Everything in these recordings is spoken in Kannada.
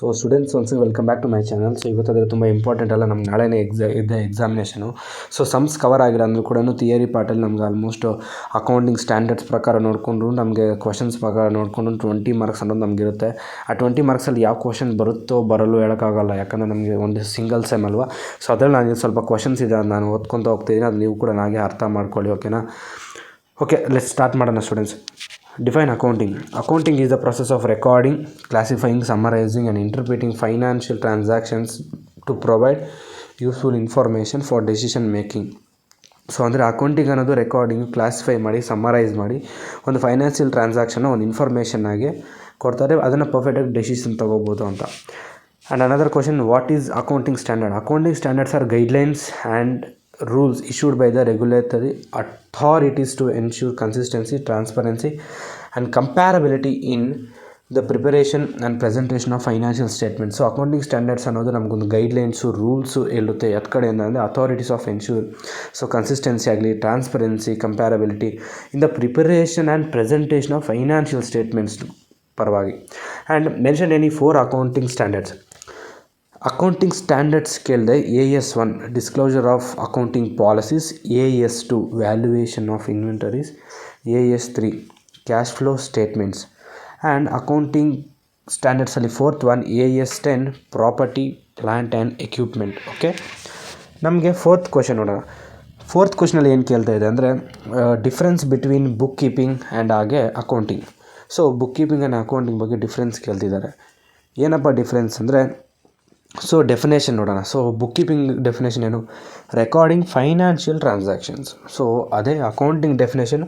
So students once welcome back to my channel. So ಇವತ್ತಾದರೆ ತುಂಬ ಇಂಪಾರ್ಟೆಂಟ್ ಅಲ್ಲ, ನಮ್ಗೆ ನಾಳೆನೇ ಎಕ್ಸಾಮಿನೇಷನು. ಸೊ ಸಮ್ಸ್ ಕವರ್ ಆಗಿಲ್ಲ ಅಂದರೂ ಕೂಡ ಥಿಯರಿ ಪಾರ್ಟಲ್ಲಿ ನಮ್ಗೆ ಆಲ್ಮೋಸ್ಟ್ ಅಕೌಂಟಿಂಗ್ ಸ್ಟ್ಯಾಂಡರ್ಡ್ಸ್ ಪ್ರಕಾರ ನೋಡಿಕೊಂಡು ನಮಗೆ ಕ್ವಶನ್ಸ್ ಪ್ರಕಾರ ನೋಡಿಕೊಂಡು 20 ಮಾರ್ಕ್ಸ್ ಅನ್ನೋದು ನಮಗಿರುತ್ತೆ. ಆ 20 ಮಾರ್ಕ್ಸಲ್ಲಿ ಯಾವ ಕ್ವಶನ್ ಬರುತ್ತೋ ಬರಲು ಹೇಳೋಕ್ಕಾಗಲ್ಲ, ಯಾಕಂದರೆ ನಮಗೆ ಒಂದು ಸಿಂಗಲ್ ಸೆಮ್ ಅಲ್ವಾ. ಸೊ ಅದರಲ್ಲಿ ನನಗೆ ಸ್ವಲ್ಪ ಕ್ವಶನ್ಸ್ ಇದೆ, ನಾನು ಓದ್ಕೊತ ಹೋಗ್ತಿದ್ದೀನಿ, ಅದು ನೀವು ಕೂಡ ನನಗೆ ಅರ್ಥ ಮಾಡ್ಕೊಳ್ಳಿ. ಓಕೆ, ಲೆಟ್ಸ್ ಸ್ಟಾರ್ಟ್ ಮಾಡೋಣ students. Define accounting. Accounting is the process of recording, classifying, summarizing and interpreting financial transactions to provide useful information for decision making. So ಅಂದರೆ ಅಕೌಂಟಿಂಗ್ ಅನ್ನೋದು ರೆಕಾರ್ಡಿಂಗ್, ಕ್ಲಾಸಿಫೈ ಮಾಡಿ, ಸಮ್ಮರೈಸ್ ಮಾಡಿ ಒಂದು ಫೈನಾನ್ಷಿಯಲ್ ಟ್ರಾನ್ಸಾಕ್ಷನ್ನ ಒಂದು ಇನ್ಫಾರ್ಮೇಷನ್ನಾಗಿ ಕೊಡ್ತಾರೆ, ಅದನ್ನು ಪರ್ಫೆಕ್ಟಾಗಿ ಡೆಸಿಷನ್ ತೊಗೋಬೋದು ಅಂತ. And another question, what is accounting standard? Accounting standards are guidelines and rules issued by the regulatory authorities to ensure consistency, transparency and comparability in the preparation and presentation of financial statements. So accounting standards ಅನ್ನೋದು ನಮಗೊಂದು ಗೈಡ್ಲೈನ್ಸು, ರೂಲ್ಸು ಹೇಳುತ್ತೆ. ಯಾವ ಕಡೆಯಿಂದ ಅಂದರೆ authorities of ensure, so consistency ಆಗಲಿ, transparency, comparability in the preparation and presentation of financial statements ಪರವಾಗಿ. And mention any 4 accounting standards. Accounting standards ಕೇಳಿದೆ AS1 disclosure of accounting policies, AS2 valuation of inventories, AS3 cash flow statements. And accounting ಸ್ಟ್ಯಾಂಡರ್ಡ್ಸಲ್ಲಿ 4th one AS10 property plant and equipment. Okay, ನಮಗೆ 4th ಕ್ವಶನ್ ನೋಡೋಣ. 4th ಕ್ವಶನಲ್ಲಿ ಏನು ಕೇಳ್ತಾ ಇದೆ ಅಂದರೆ difference between book keeping and ಹಾಗೆ accounting. So book keeping and accounting ಬಗ್ಗೆ ಡಿಫ್ರೆನ್ಸ್ ಕೇಳ್ತಿದ್ದಾರೆ. ಏನಪ್ಪ ಡಿಫ್ರೆನ್ಸ್ ಅಂದರೆ, ಸೊ ಡೆಫಿನೇಷನ್ ನೋಡೋಣ. ಸೊ ಬುಕ್ ಕೀಪಿಂಗ್ ಡೆಫಿನೇಷನ್ ಏನು? Recording financial transactions. ಸೊ ಅದೇ accounting definition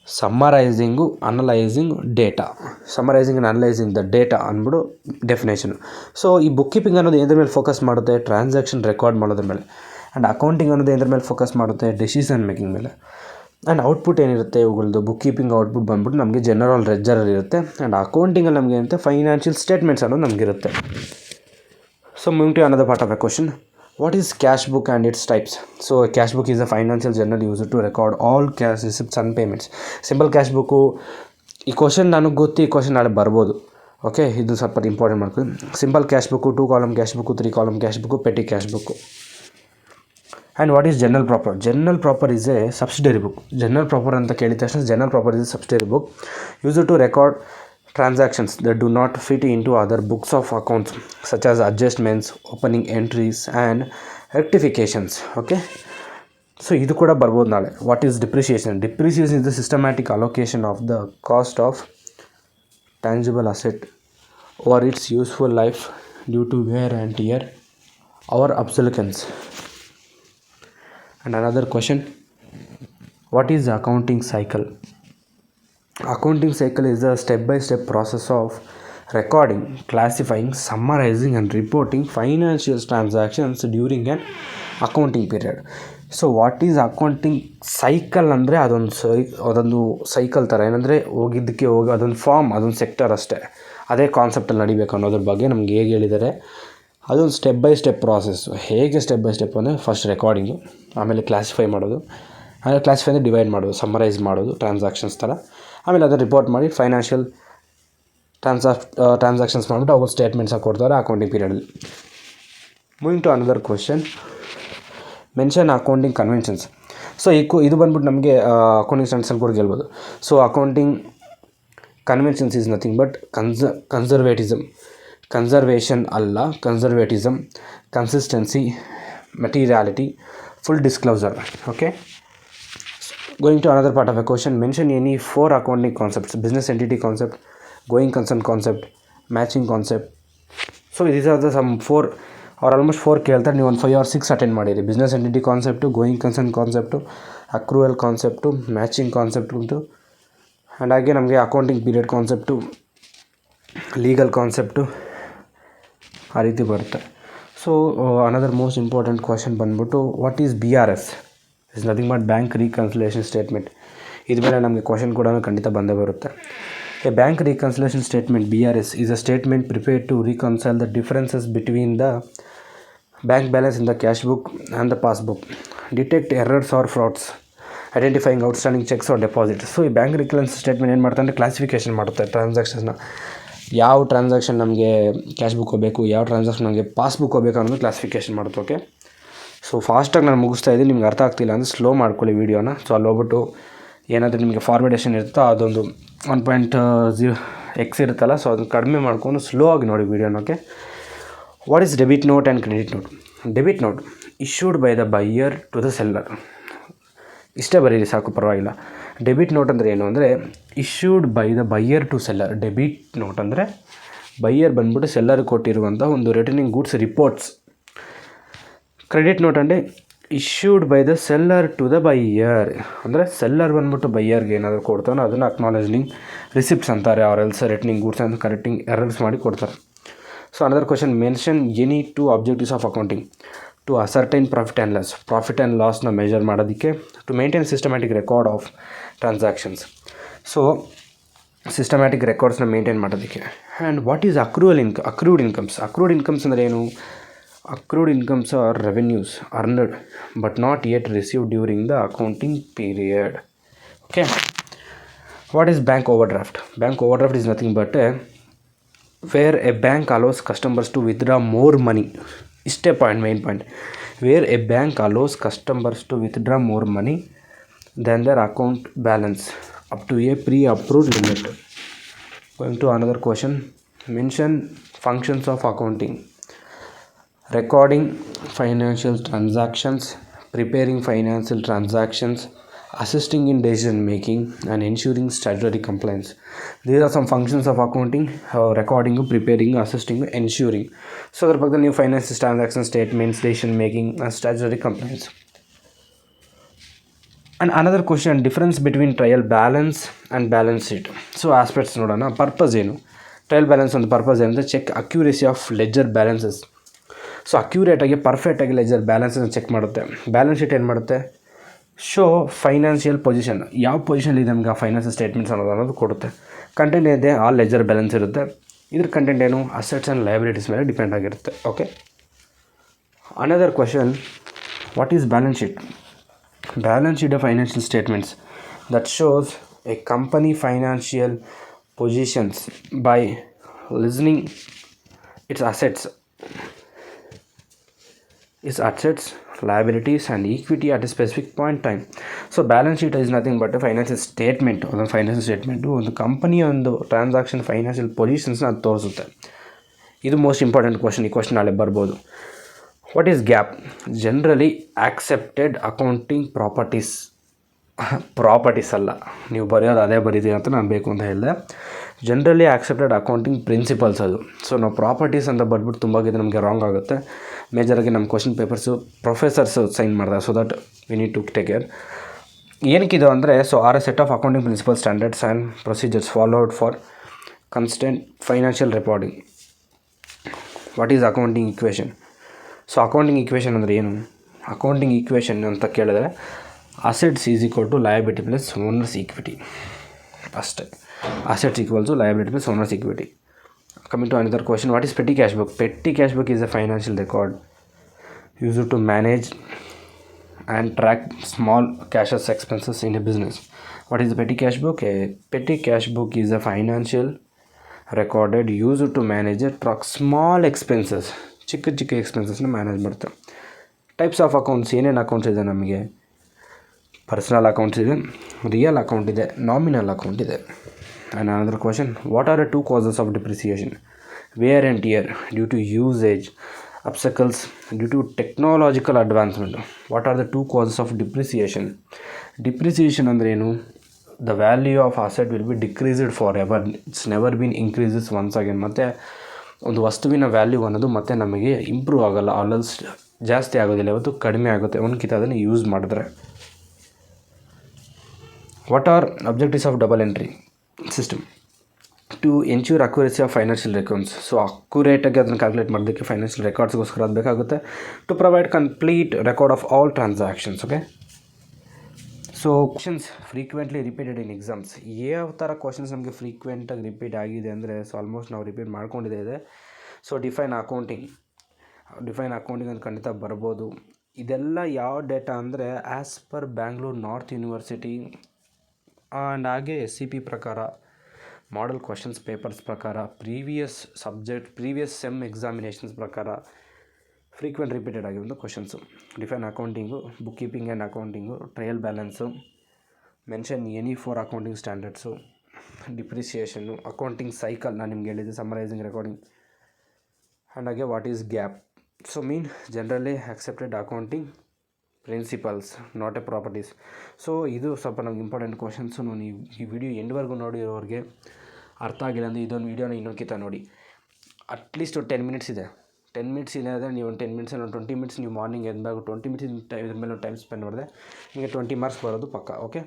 summarising, analysing data. Summarising and analysing the data ಅಂದ್ಬಿಟ್ಟು ಡೆಫಿನೇಷನು. ಸೊ ಈ ಬುಕ್ ಕೀಪಿಂಗ್ ಅನ್ನೋದು ಏದ್ರ ಮೇಲೆ ಫೋಕಸ್ ಮಾಡುತ್ತೆ? ಟ್ರಾನ್ಸಾಕ್ಷನ್ ರೆಕಾರ್ಡ್ ಮಾಡೋದ್ರ ಮೇಲೆ. ಆ್ಯಂಡ್ ಅಕೌಂಟಿಂಗ್ ಅನ್ನೋದು ಏದ್ರ ಮೇಲೆ ಫೋಕಸ್ ಮಾಡುತ್ತೆ? ಡಿಸಿಷನ್ ಮೇಕಿಂಗ್ ಮೇಲೆ. ಆ್ಯಂಡ್ ಔಟ್ಪುಟ್ ಏನಿರುತ್ತೆ ಇವುಗಳದ್ದು? ಬುಕ್ ಕೀಪಿಂಗ್ ಔಟ್ಪುಟ್ ಬಂದ್ಬಿಟ್ಟು ನಮಗೆ ಜನರಲ್ ಲೆಡ್ಜರಲ್ಲಿ ಇರುತ್ತೆ. ಆ್ಯಂಡ್ ಅಕೌಂಟಿಂಗಲ್ಲಿ ನಮಗೆ ಏನಿರುತ್ತೆ? ಫೈನಾನ್ಷಿಯಲ್ ಸ್ಟೇಟ್ಮೆಂಟ್ಸ್ ಅನ್ನೋದು ನಮಗಿರುತ್ತೆ. So moving to another part of the question, what is cash book and its types? So a cash book is a financial journal used to record all cash receipts and payments. Simple cash book, ಈ ಕ್ವಶನ್ ನನಗೆ ಗೊತ್ತು, ಈ ಕ್ವಶನ್ ನಾಳೆ ಬರ್ಬೋದು. ಓಕೆ, ಇದು ಸ್ವಲ್ಪ ಇಂಪಾರ್ಟೆಂಟ್ ಮಾಡ್ಕೊಳ್ಳಿ. Simple cash book, 2 column cash book, 3 column cash book, petty cash book. And what is journal proper? Journal proper is a subsidiary book. Journal proper ಅಂತ ಕೇಳಿದ ತಕ್ಷಣ journal proper is a subsidiary book used to record transactions that do not fit into other books of accounts, such as adjustments, opening entries and rectifications. Okay, so idu kuda barbodu nale. What is depreciation? Depreciation is the systematic allocation of the cost of tangible asset over its useful life due to wear and tear or obsolescence. And another question, what is the accounting cycle? Accounting cycle is a step-by-step process of recording, classifying, summarizing and reporting financial transactions during an accounting period. So what is accounting cycle ಅಂದರೆ ಅದೊಂದು ಸೈಕಲ್ ಥರ. ಏನಂದರೆ ಹೋಗಿದ್ದಕ್ಕೆ ಹೋಗಿ ಅದೊಂದು ಫಾರ್ಮ್, ಅದೊಂದು ಸೆಕ್ಟರ್ ಅಷ್ಟೇ. ಅದೇ ಕಾನ್ಸೆಪ್ಟಲ್ಲಿ ನಡಿಬೇಕು ಅನ್ನೋದ್ರ ಬಗ್ಗೆ ನಮ್ಗೆ ಹೇಗೆ ಹೇಳಿದ್ದಾರೆ. ಅದೊಂದು ಸ್ಟೆಪ್ ಬೈ ಸ್ಟೆಪ್ ಪ್ರಾಸೆಸ್ಸು. ಹೇಗೆ ಸ್ಟೆಪ್ ಬೈ ಸ್ಟೆಪ್ ಅಂದರೆ ಫಸ್ಟ್ ರೆಕಾರ್ಡಿಂಗು, ಆಮೇಲೆ ಕ್ಲಾಸಿಫೈ ಮಾಡೋದು, ಆಮೇಲೆ ಕ್ಲಾಸಿಫೈ ಅಂದರೆ ಡಿವೈಡ್ ಮಾಡೋದು, ಸಮ್ಮರೈಸ್ ಮಾಡೋದು ಟ್ರಾನ್ಸಾಕ್ಷನ್ಸ್ ಥರ, ಆಮೇಲೆ ಅದನ್ನು ರಿಪೋರ್ಟ್ ಮಾಡಿ ಫೈನಾನ್ಷಿಯಲ್ ಟ್ರಾನ್ಸಾಕ್ಷನ್ಸ್ ಮಾಡಿಬಿಟ್ಟು ಅವ್ರು ಸ್ಟೇಟ್ಮೆಂಟ್ಸಾಗಿ ಕೊಡ್ತಾರೆ ಅಕೌಂಟಿಂಗ್ ಪೀರಿಯಡಲ್ಲಿ. Moving to another question, mention accounting conventions. So ಇದು ಬಂದ್ಬಿಟ್ಟು ನಮಗೆ ಅಕೌಂಟಿಂಗ್ ಸ್ಟ್ಯಾಂಡರ್ಡ್ಸಲ್ಲಿ ಕೂಡ ಹೇಳ್ಬೋದು. So accounting conventions is nothing but conservation ಅಲ್ಲ, conservatism, consistency, materiality, full disclosure. Okay, going to another part of a question, mention any 4 accounting concepts: business entity concept, going concern concept, matching concept. So these are the some 4 or almost 4 ಕೇಳ್ತಾರೆ. ನೀವು ಒಂದು 5 or 6 ಅಟೆಂಡ್ ಮಾಡಿರಿ. Business entity concept, going concern concept, accrual concept, matching concept ಉಂಟು. ಆ್ಯಂಡ್ ಹಾಗೆ ನಮಗೆ accounting period concept, legal concept, ಆ ರೀತಿ ಬರುತ್ತೆ. So another most important question ಬಂದ್ಬಿಟ್ಟು, what is BRS? Is nothing but bank reconciliation statement. ಇದ್ರ ಮೇಲೆ ನಮಗೆ ಕ್ವಶನ್ ಕೂಡ ಖಂಡಿತ ಬಂದೇ ಬರುತ್ತೆ. A bank reconciliation statement BRS is a statement prepared to reconcile the differences between the bank balance in the cash book and the passbook, detect errors or frauds, identifying outstanding cheques or deposit. So ಈ ಬ್ಯಾಂಕ್ ರೀಕನ್ಸಿಲೇಷನ್ ಸ್ಟೇಟ್ಮೆಂಟ್ ಏನು ಮಾಡ್ತಾರೆ ಅಂದರೆ ಕ್ಲಾಸಿಫಿಕೇಷನ್ ಮಾಡುತ್ತೆ ಟ್ರಾನ್ಸಾಕ್ಷನ್ಸ್ನ. ಯಾವ ಟ್ರಾನ್ಸಾಕ್ಷನ್ ನಮಗೆ ಕ್ಯಾಶ್ ಬುಕ್ ಹೋಗಬೇಕು, ಯಾವ ಟ್ರಾನ್ಸಾಕ್ಷನ್ ನಮಗೆ ಪಾಸ್ಬುಕ್ ಹೋಗಬೇಕು ಅನ್ನೋದು ಕ್ಲಾಸಿಫಿಕೇಷನ್ ಮಾಡುತ್ತೆ. ಓಕೆ, ಸೊ ಫಾಸ್ಟಾಗಿ ನಾನು ಮುಗಿಸ್ತಾ ಇದ್ದೀನಿ, ನಿಮ್ಗೆ ಅರ್ಥ ಆಗ್ತಿಲ್ಲ ಅಂದರೆ ಸ್ಲೋ ಮಾಡ್ಕೊಳ್ಳಿ ವೀಡಿಯೋನ. ಸೊ ಅಲ್ಲಿ ಹೋಗ್ಬಿಟ್ಟು ಏನಾದರೂ ನಿಮಗೆ ಫಾರ್ವರ್ಡೇಷನ್ ಇರುತ್ತೋ ಅದೊಂದು 1.0x ಇರುತ್ತಲ್ಲ, ಸೊ ಅದನ್ನು ಕಡಿಮೆ ಮಾಡ್ಕೊಂಡು ಸ್ಲೋ ಆಗಿ ನೋಡಿ ವೀಡಿಯೋನ. Okay, what is debit note and credit note? Debit note issued by the buyer to the seller. ಇಷ್ಟೇ ಬರೀರಿ ಸಾಕು, ಪರವಾಗಿಲ್ಲ. ಡೆಬಿಟ್ ನೋಟ್ ಅಂದರೆ ಏನು ಅಂದರೆ issued by the buyer to seller. Debit note ಅಂದರೆ ಬೈಯರ್ ಬಂದ್ಬಿಟ್ಟು ಸೆಲ್ಲರ್ಗೆ ಕೊಟ್ಟಿರುವಂಥ ಒಂದು returning goods reports. Credit note ಅಂದರೆ issued by the seller to the buyer, ಅಂದರೆ ಸೆಲ್ಲರ್ ಬಂದ್ಬಿಟ್ಟು ಬೈಯರ್ಗೆ ಏನಾದರೂ ಕೊಡ್ತಾನೋ ಅದನ್ನು ಅಕ್ನಾಲೇಜಿಂಗ್ ರಿಸಿಪ್ಟ್ಸ್ ಅಂತಾರೆ, ಆರ್ ಎಲ್ಸ್ ರಿಟರ್ನಿಂಗ್ ಗೂಡ್ಸ್ ಅಂತ ಕರೆಕ್ಟಿಂಗ್ ಎರರ್ಸ್ ಮಾಡಿ ಕೊಡ್ತಾರೆ. So another question, mention any 2 objectives of accounting to ascertain profit and loss. Profit and ಲಾಸ್ನ ಮೆಜರ್ ಮಾಡೋದಕ್ಕೆ, to maintain systematic record of transactions. So systematic ರೆಕಾರ್ಡ್ಸ್ನ ಮೇಂಟೈನ್ ಮಾಡೋದಕ್ಕೆ. And what is accrued incomes? Accrued incomes ಅಂದರೆ ಏನು? Accrued incomes are revenues earned but not yet received during the accounting period. Okay. What is bank overdraft? Bank overdraft is nothing but where a bank allows customers to withdraw more money. Is a point, main point. Where a bank allows customers to withdraw more money than their account balance up to a pre-approved limit. Going to another question. Mention functions of accounting. Recording financial transactions, preparing financial transactions, assisting in decision making, and ensuring statutory compliance. These are some functions of accounting: recording, preparing, assisting, ensuring. So there are new financial transaction statements, decision making, and statutory compliance. And another question, difference between trial balance and balance sheet. So aspects nodana. Purpose ಏನು? Trial balance on the purpose ಏನು? Check accuracy of ledger balances. So ಅಕ್ಯುರೇಟಾಗಿ ಪರ್ಫೆಕ್ಟಾಗಿ ಲೆಜರ್ ಬ್ಯಾಲೆನ್ಸನ್ನು ಚೆಕ್ ಮಾಡುತ್ತೆ. ಬ್ಯಾಲೆನ್ಸ್ ಶೀಟ್ ಏನು ಮಾಡುತ್ತೆ? ಶೋ ಫೈನಾನ್ಷಿಯಲ್ ಪೊಸಿಷನ್, ಯಾವ ಪೊಸಿಷನಲ್ಲಿ ಇದೆ ನಮಗೆ ಆ ಫೈನಾನ್ಷಿಯಲ್ ಸ್ಟೇಟ್ಮೆಂಟ್ಸ್ ಅನ್ನೋದು ಕೊಡುತ್ತೆ. ಕಂಟೆಂಟ್ ಇದೆ, ಆ ಲೆಜರ್ ಬ್ಯಾಲೆನ್ಸ್ ಇರುತ್ತೆ. ಇದ್ರ ಕಂಟೆಂಟ್ ಏನು? ಅಸೆಟ್ಸ್ ಆ್ಯಂಡ್ ಲಯಬಿಲಿಟೀಸ್ ಮೇಲೆ ಡಿಪೆಂಡ್ ಆಗಿರುತ್ತೆ. Okay, another question, what is balance sheet? Balance sheet of financial statements that shows A company financial positions by listening it's assets, liabilities and equity at a specific point in time. So balance sheet is nothing but a financial statement. ಒಂದು ಫೈನಾನ್ಷಿಯಲ್ ಸ್ಟೇಟ್ಮೆಂಟು ಒಂದು ಕಂಪನಿಯ ಒಂದು ಟ್ರಾನ್ಸಾಕ್ಷನ್ ಫೈನಾನ್ಷಿಯಲ್ ಪೊಸಿಷನ್ಸ್ನ ಅದು ತೋರಿಸುತ್ತೆ. ಇದು ಮೋಸ್ಟ್ ಇಂಪಾರ್ಟೆಂಟ್ ಕ್ವಶನ್. ಈ ಕ್ವಶನ್ ನಾಳೆ ಬರ್ಬೋದು. What is gap? Generally accepted accounting properties ಅಲ್ಲ, ನೀವು ಬರೆಯೋದು ಅದೇ ಬರೀತೀವಿ ಅಂತ ನಾನು ಬೇಕು ಅಂತ ಹೇಳಿದೆ. ಜನರಲಿ ಆಕ್ಸೆಪ್ಟೆಡ್ ಅಕೌಂಟಿಂಗ್ ಪ್ರಿನ್ಸಿಪಲ್ಸ್ ಅದು. ಸೊ ನಾವು ಪ್ರಾಪರ್ಟೀಸ್ ಅಂತ ಬರ್ಬಿಟ್ಟು ತುಂಬಾಗಿದೆ ನಮಗೆ ರಾಂಗ್ ಆಗುತ್ತೆ. ಮೇಜರಾಗಿ ನಮ್ಮ ಕ್ವಶನ್ ಪೇಪರ್ಸು ಪ್ರೊಫೆಸರ್ಸು ಸೈನ್ ಮಾಡಿದಾಗ, so that we need to take care. ಏನಕ್ಕಿದು ಅಂದರೆ, so are a set of accounting principle standards and procedures followed for constant financial reporting. What is accounting equation? So accounting equation ಅಂದರೆ ಏನು? ಅಕೌಂಟಿಂಗ್ ಈಕ್ವೇಷನ್ ಅಂತ ಕೇಳಿದ್ರೆ assets is equal to liability plus owners equity ಅಷ್ಟೇ. Assets equals to liability plus owners equity. Coming to another question, what is petty cash book? Petty cash book is a financial record used to manage and track small cash expenses in a business. What is the petty cash book? A petty cash book is a financial recorded used to manage and track small expenses. ಚಿಕ್ಕ ಎಕ್ಸ್ಪೆನ್ಸಸ್ನ ಮ್ಯಾನೇಜ್ ಮಾಡುತ್ತೆ. ಟೈಪ್ಸ್ ಆಫ್ ಅಕೌಂಟ್ಸ್, ಏನೇನು ಅಕೌಂಟ್ಸ್ ಇದೆ ನಮಗೆ? ಪರ್ಸನಲ್ ಅಕೌಂಟ್ಸ್ ಇದೆ, ರಿಯಲ್ ಅಕೌಂಟ್ ಇದೆ, ನಾಮಿನಲ್ ಅಕೌಂಟ್ ಇದೆ. And another question, what are the 2 causes of depreciation? Wear and tear due to usage, obstacles due to technological advancement. What are the 2 causes of depreciation? Depreciation ಅಂದರೆ ಏನು? The value of asset will be decreased forever. It's never been increases once again. ಮತ್ತು ಒಂದು ವಸ್ತುವಿನ ವ್ಯಾಲ್ಯೂ ಅನ್ನೋದು ಮತ್ತೆ ನಮಗೆ ಇಂಪ್ರೂವ್ ಆಗೋಲ್ಲ, ಆಲ್ಸ್ ಜಾಸ್ತಿ ಆಗೋದಿಲ್ಲ, ಇವತ್ತು ಕಡಿಮೆ ಆಗುತ್ತೆ ಒಂದ್ಕಿಂತ ಅದನ್ನು ಯೂಸ್ ಮಾಡಿದ್ರೆ. What are objectives of double entry system? To ensure accuracy of financial records. So ಅಕ್ಯುರೇಟಾಗಿ ಅದನ್ನು ಕ್ಯಾಲ್ಕುಲೇಟ್ ಮಾಡೋದಕ್ಕೆ ಫೈನಾನ್ಷಿಯಲ್ ರೆಕಾರ್ಡ್ಸ್ಗೋಸ್ಕರ ಅದು ಬೇಕಾಗುತ್ತೆ. To provide complete record of all transactions. Okay, so questions frequently repeated in exams. ಯಾವ ಥರ ಕ್ವಶನ್ಸ್ ನಮಗೆ ಫ್ರೀಕ್ವೆಂಟಾಗಿ ರಿಪೀಟ್ ಆಗಿದೆ ಅಂದರೆ, ಸೊ ಆಲ್ಮೋಸ್ಟ್ ನಾವು ರಿಪೀಟ್ ಮಾಡ್ಕೊಂಡಿದೆ. ಸೊ ಡಿಫೈನ್ ಅಕೌಂಟಿಂಗ್ ಅಂತ ಖಂಡಿತ ಬರ್ಬೋದು. ಇದೆಲ್ಲ ಯಾವ ಡೇಟಾ ಅಂದರೆ as per Bangalore North University and ಹಾಗೆ SCP ಪ್ರಕಾರ ಮಾಡಲ್ ಕ್ವಶನ್ಸ್ ಪೇಪರ್ಸ್ ಪ್ರಕಾರ, ಪ್ರೀವಿಯಸ್ ಸೆಮ್ ಎಕ್ಸಾಮಿನೇಷನ್ಸ್ ಪ್ರಕಾರ ಫ್ರೀಕ್ವೆಂಟ್ ರಿಪೀಟೆಡ್ ಆಗಿರೋ questions. Define accounting, book keeping and accounting, trial balance, mention any 4 accounting standards, depreciation, accounting cycle ನಾನು ನಿಮ್ಗೆ ಹೇಳಿದ್ದೆ, ಸಮರೈಸಿಂಗ್ ರೆಕಾರ್ಡಿಂಗ್, ಆ್ಯಂಡ್ ಹಾಗೆ what is gap. So generally accepted accounting principles, not A properties. So ಇದು ಸ್ವಲ್ಪ ನಮ್ಗೆ ಇಂಪಾರ್ಟೆಂಟ್ ಕ್ವಶನ್ಸು. ನೀವು ಈ ವಿಡಿಯೋ ಎಂಡ್ವರೆಗೂ ನೋಡಿರೋರಿಗೆ ಅರ್ಥ ಆಗಿಲ್ಲ ಅಂದರೆ ಇದೊಂದು ವೀಡಿಯೋನ ಇನ್ನೊಂದ್ಕಿಂತ ನೋಡಿ. ಅಟ್ಲೀಸ್ಟ್ 10 ಮಿನಿಟ್ಸ್ ಇದೆ. 10 ಮಿನಿಟ್ಸ್ ಇಲ್ಲ ಅಂದರೆ ನೀವು ಒಂದು 10 ಮಿನಿಟ್ಸ್ 20 ಮಿನಿಟ್ಸ್ ನೀವು ಮಾರ್ನಿಂಗ್ ಎದ್ದಾಗ 20 ಮಿನಿಟ್ಸ್ ಇದ್ರ ಮೇಲೆ ಟೈಮ್ ಸ್ಪೆಂಡ್ ಮಾಡಿದೆ ನಿಮಗೆ 20 ಮಾರ್ಕ್ಸ್ ಬರೋದು ಪಕ್ಕ. ಓಕೆ.